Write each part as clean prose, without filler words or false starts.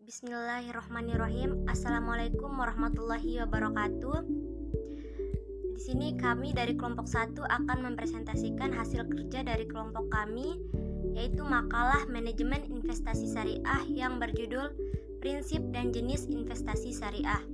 Bismillahirrahmanirrahim. Assalamualaikum warahmatullahi wabarakatuh. Di sini kami dari kelompok 1 akan mempresentasikan hasil kerja dari kelompok kami, yaitu makalah manajemen investasi syariah yang berjudul Prinsip dan Jenis Investasi Syariah.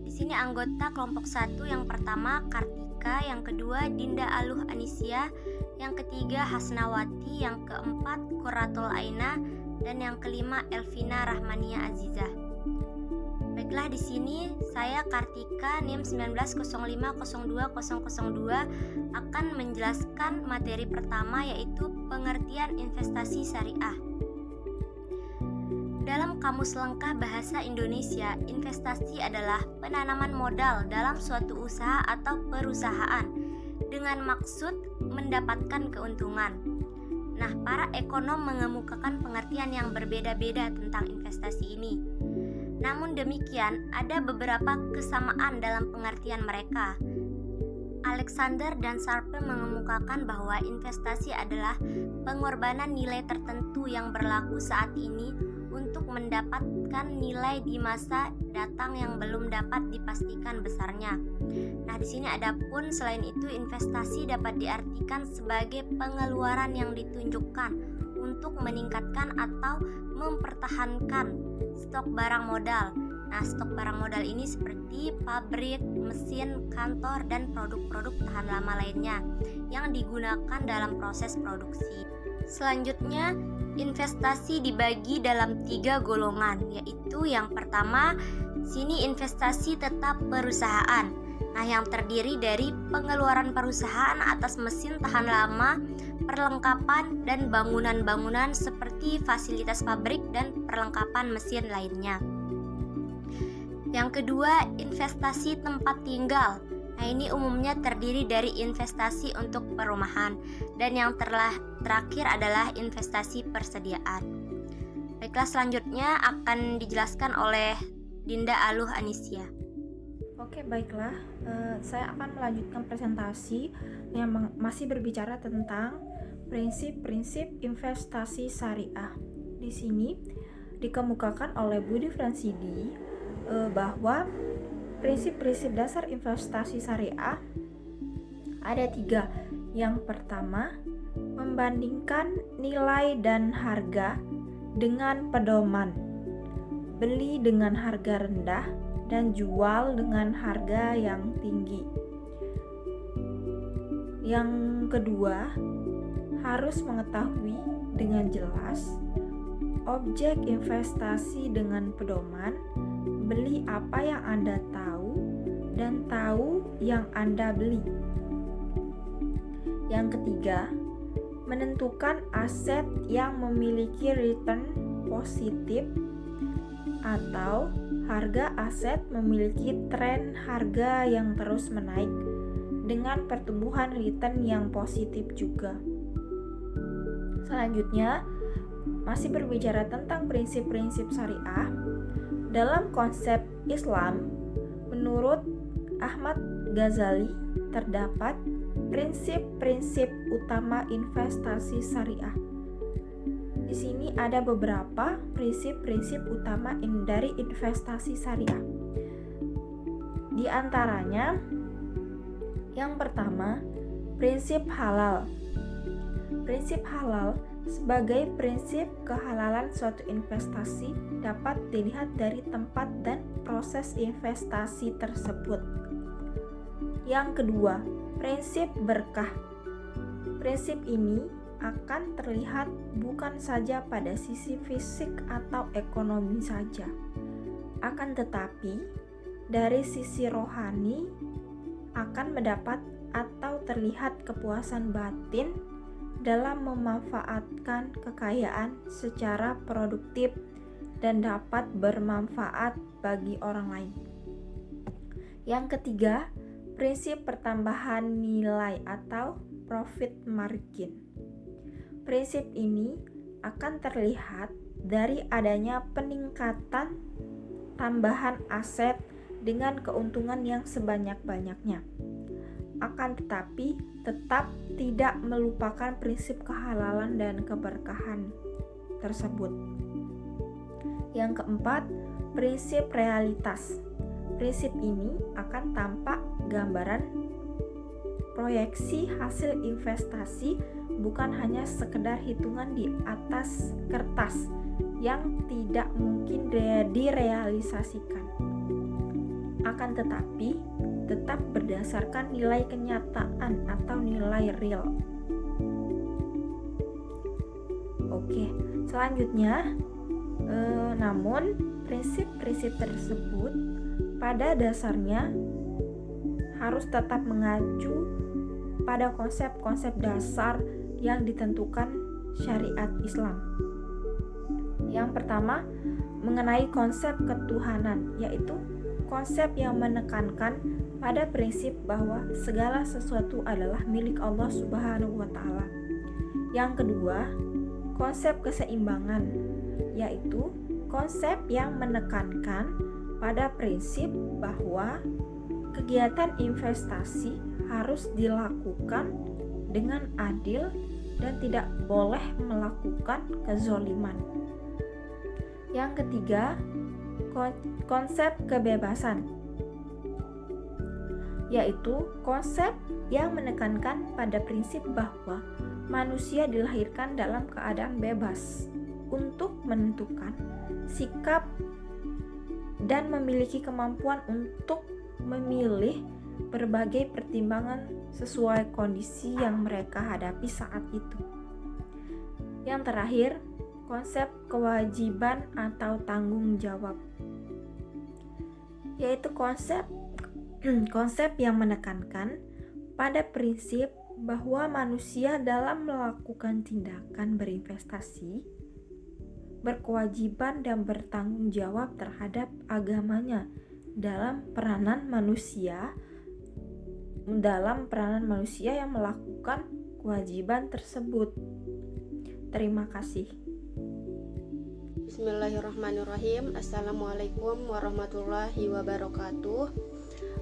Di sini anggota kelompok 1 yang pertama Kartika, yang kedua Dinda Aluh Anisia, yang ketiga Hasnawati, yang keempat Qurratul Aina, dan yang kelima Elvina Rahmania Azizah. Baiklah, di sini saya Kartika NIM 1905020002 akan menjelaskan materi pertama, yaitu pengertian investasi syariah. Dalam Kamus Lengkap Bahasa Indonesia, investasi adalah penanaman modal dalam suatu usaha atau perusahaan dengan maksud mendapatkan keuntungan. Nah, para ekonom mengemukakan pengertian yang berbeda-beda tentang investasi ini. Namun demikian, ada beberapa kesamaan dalam pengertian mereka. Alexander dan Sharpe mengemukakan bahwa investasi adalah pengorbanan nilai tertentu yang berlaku saat ini untuk mendapatkan nilai di masa datang yang belum dapat dipastikan besarnya. Nah, di sini adapun selain itu investasi dapat diartikan sebagai pengeluaran yang ditunjukkan untuk meningkatkan atau mempertahankan stok barang modal. Nah, stok barang modal ini seperti pabrik, mesin, kantor, dan produk-produk tahan lama lainnya yang digunakan dalam proses produksi. Selanjutnya, investasi dibagi dalam 3 golongan, yaitu yang pertama, sini investasi tetap perusahaan. Nah, yang terdiri dari pengeluaran perusahaan atas mesin tahan lama, perlengkapan, dan bangunan-bangunan seperti fasilitas pabrik dan perlengkapan mesin lainnya. Yang kedua, investasi tempat tinggal. Nah, ini umumnya terdiri dari investasi untuk perumahan, dan yang terakhir adalah investasi persediaan. Baiklah, selanjutnya akan dijelaskan oleh Dinda Aluh Anisia. Oke, baiklah, saya akan melanjutkan presentasi yang masih berbicara tentang prinsip-prinsip investasi syariah. Di sini dikemukakan oleh Budi Fransidi bahwa prinsip-prinsip dasar investasi syariah ada 3. Yang pertama, membandingkan nilai dan harga dengan pedoman, beli dengan harga rendah dan jual dengan harga yang tinggi. Yang kedua, harus mengetahui dengan jelas objek investasi dengan pedoman, beli apa yang Anda tahu dan tahu yang Anda beli. Yang ketiga, menentukan aset yang memiliki return positif atau harga aset memiliki tren harga yang terus menaik dengan pertumbuhan return yang positif juga. Selanjutnya, masih berbicara tentang prinsip-prinsip syariah. Dalam konsep Islam, menurut Ahmad Ghazali, terdapat prinsip-prinsip utama investasi syariah. Di sini ada beberapa prinsip-prinsip utama dari investasi syariah. Di antaranya, yang pertama, prinsip halal. Prinsip halal sebagai prinsip kehalalan suatu investasi dapat dilihat dari tempat dan proses investasi tersebut. Yang kedua, prinsip berkah. Prinsip ini akan terlihat bukan saja pada sisi fisik atau ekonomi saja, akan tetapi dari sisi rohani akan mendapat atau terlihat kepuasan batin dalam memanfaatkan kekayaan secara produktif dan dapat bermanfaat bagi orang lain. Yang ketiga, prinsip pertambahan nilai atau profit margin. Prinsip ini akan terlihat dari adanya peningkatan tambahan aset dengan keuntungan yang sebanyak-banyaknya. Akan tetapi tetap tidak melupakan prinsip kehalalan dan keberkahan tersebut. Yang keempat, prinsip realitas. Prinsip ini akan tampak gambaran proyeksi hasil investasi, bukan hanya sekedar hitungan di atas kertas yang tidak mungkin direalisasikan. Akan tetapi tetap berdasarkan nilai kenyataan atau nilai real. Oke, selanjutnya namun prinsip-prinsip tersebut pada dasarnya harus tetap mengacu pada konsep-konsep dasar yang ditentukan syariat Islam. Yang pertama, mengenai konsep ketuhanan, yaitu konsep yang menekankan pada prinsip bahwa segala sesuatu adalah milik Allah Subhanahu wa Ta'ala. Yang kedua, konsep keseimbangan, yaitu konsep yang menekankan pada prinsip bahwa kegiatan investasi harus dilakukan dengan adil dan tidak boleh melakukan kezoliman. Yang ketiga, konsep kebebasan, yaitu konsep yang menekankan pada prinsip bahwa manusia dilahirkan dalam keadaan bebas untuk menentukan sikap dan memiliki kemampuan untuk memilih berbagai pertimbangan sesuai kondisi yang mereka hadapi saat itu. Yang terakhir, konsep kewajiban atau tanggung jawab, yaitu konsep yang menekankan pada prinsip bahwa manusia dalam melakukan tindakan berinvestasi berkewajiban dan bertanggung jawab terhadap agamanya dalam peranan manusia yang melakukan kewajiban tersebut. Terima kasih. Bismillahirrahmanirrahim. Assalamualaikum warahmatullahi wabarakatuh.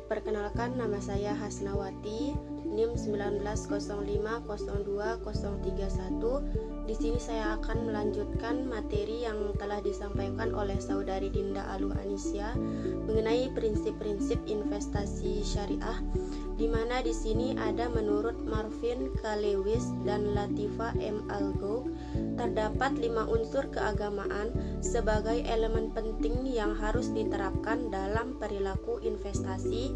Perkenalkan, nama saya Hasnawati, NIM 1905020031. Di sini saya akan melanjutkan materi yang telah disampaikan oleh saudari Dinda Aluh Anisya mengenai prinsip-prinsip investasi syariah, di mana di sini ada menurut Marvin K. Lewis dan Latifa M. Algo, terdapat 5 unsur keagamaan sebagai elemen penting yang harus diterapkan dalam perilaku investasi.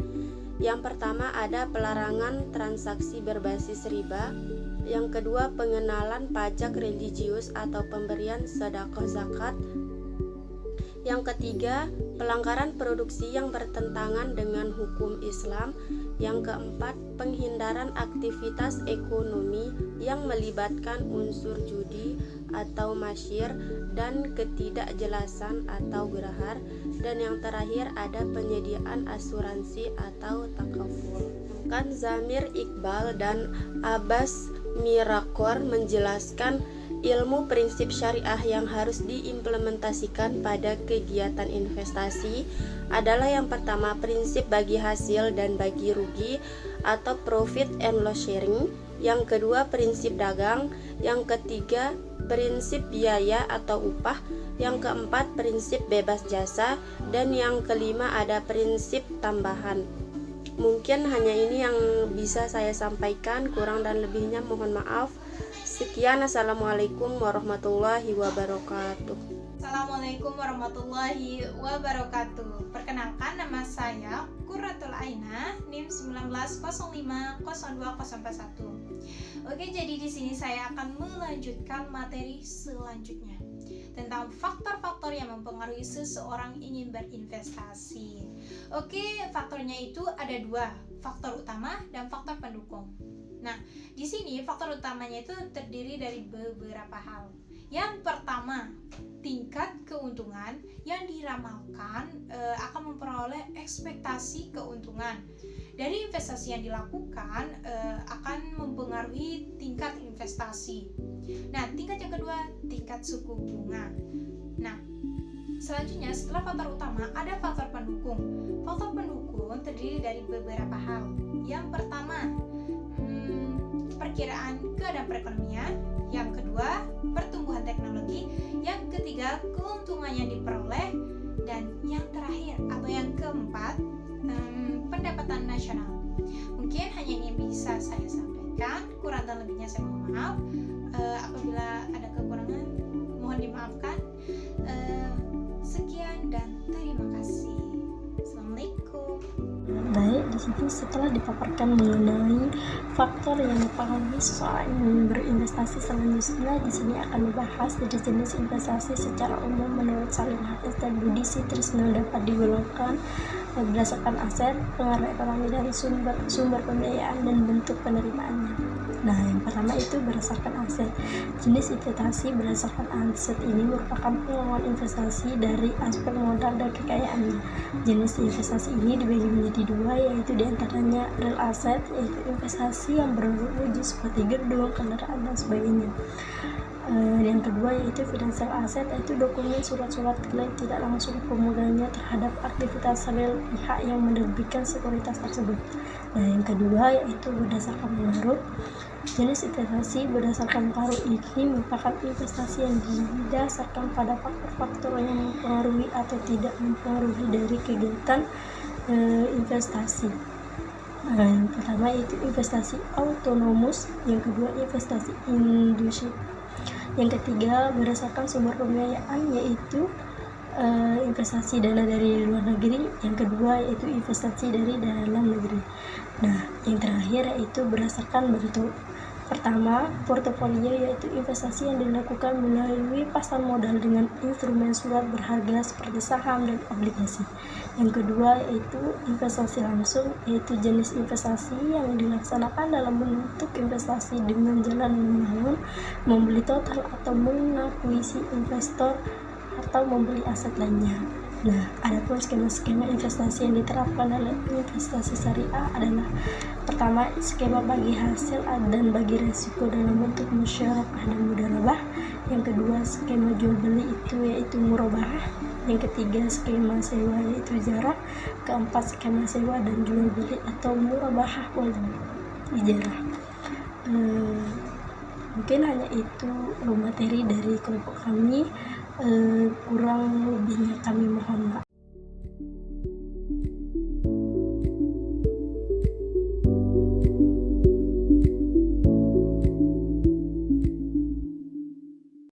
Yang pertama ada pelarangan transaksi berbasis riba. Yang kedua, pengenalan pajak religius atau pemberian sedekah zakat. Yang ketiga, pelanggaran produksi yang bertentangan dengan hukum Islam. Yang keempat, penghindaran aktivitas ekonomi yang melibatkan unsur judi atau masyir dan ketidakjelasan atau gerahar. Dan yang terakhir ada penyediaan asuransi atau takaful. Kan Zamir Iqbal dan Abbas Mirakor menjelaskan ilmu prinsip syariah yang harus diimplementasikan pada kegiatan investasi adalah yang pertama, prinsip bagi hasil dan bagi rugi atau profit and loss sharing. Yang kedua, prinsip dagang. Yang ketiga, prinsip biaya atau upah. Yang keempat, prinsip bebas jasa. Dan yang kelima ada prinsip tambahan. Mungkin hanya ini yang bisa saya sampaikan, kurang dan lebihnya mohon maaf. Sekian, assalamualaikum warahmatullahi wabarakatuh. Assalamualaikum warahmatullahi wabarakatuh. Perkenalkan, nama saya Qurratul Aina, NIM 19050201. Oke, jadi di sini saya akan melanjutkan materi selanjutnya tentang faktor-faktor yang mempengaruhi seseorang ingin berinvestasi. Oke, faktornya itu ada 2, faktor utama dan faktor pendukung. Nah, di sini faktor utamanya itu terdiri dari beberapa hal. Yang pertama, tingkat keuntungan yang diramalkan akan memperoleh ekspektasi keuntungan dari investasi yang dilakukan akan mempengaruhi tingkat investasi. Nah, tingkat yang kedua, tingkat suku bunga. Nah, selanjutnya setelah faktor utama ada faktor pendukung. Faktor pendukung terdiri dari beberapa hal. Yang pertama, perkiraan keadaan perekonomian, yang kedua pertumbuhan teknologi, yang ketiga keuntungan yang diperoleh, dan yang terakhir atau yang keempat pendapatan nasional. Mungkin hanya ini yang bisa saya sampaikan, kurang dan lebihnya saya mohon maaf. Apabila ada kekurangan mohon dimaafkan. Sekian dan terima kasih. Assalamualaikum. Baik, di sini setelah dipaparkan mengenai faktor yang mempengaruhi seseorang ingin berinvestasi, selanjutnya di sini akan dibahas jenis investasi secara umum. Menurut Salim Hafiz dan Budi Sitrisno dapat digolongkan berdasarkan aset, pengaruh ekonomi dari sumber pembiayaan dan bentuk penerimaannya. Nah, yang pertama itu berdasarkan aset. Jenis investasi berdasarkan aset ini merupakan pengelolaan investasi dari aspek modal dan kekayaannya. Jenis investasi ini dibagi menjadi dua, yaitu diantaranya real asset, yaitu investasi yang berwujud seperti gedung, kendaraan, dan sebagainya. Yang kedua yaitu financial asset, yaitu dokumen, surat-surat klaim tidak langsung pemegangnya terhadap aktivitas real pihak yang menerbitkan sekuritas tersebut. Nah, yang kedua yaitu berdasarkan pengaruh. Jenis investasi berdasarkan pengaruh ini merupakan investasi yang didasarkan pada faktor-faktor yang mempengaruhi atau tidak mempengaruhi dari kegiatan investasi. Yang pertama yaitu investasi autonomus, yang kedua investasi industri. Yang ketiga berdasarkan sumber pembiayaan, yaitu investasi dana dari luar negeri. Yang kedua yaitu investasi dari dalam negeri. Nah, yang terakhir yaitu berdasarkan bentuk. Pertama, portofolio, yaitu investasi yang dilakukan melalui pasar modal dengan instrumen surat berharga seperti saham dan obligasi. Yang kedua yaitu investasi langsung, yaitu jenis investasi yang dilaksanakan dalam bentuk investasi dengan jalan membangun, membeli total atau mengakuisisi investor atau membeli aset lainnya. Nah, adapun skema-skema investasi yang diterapkan dalam investasi syariah adalah: pertama, skema bagi hasil dan bagi resiko dalam bentuk musyarakah dan mudharabah. Yang kedua, skema jual beli yaitu murabahah. Yang ketiga, skema sewa yaitu ijarah. Keempat, skema sewa dan jual beli atau murabahah wal ijarah. Mungkin hanya itu materi dari kelompok kami. Kurang lebihnya kami mohon maaf.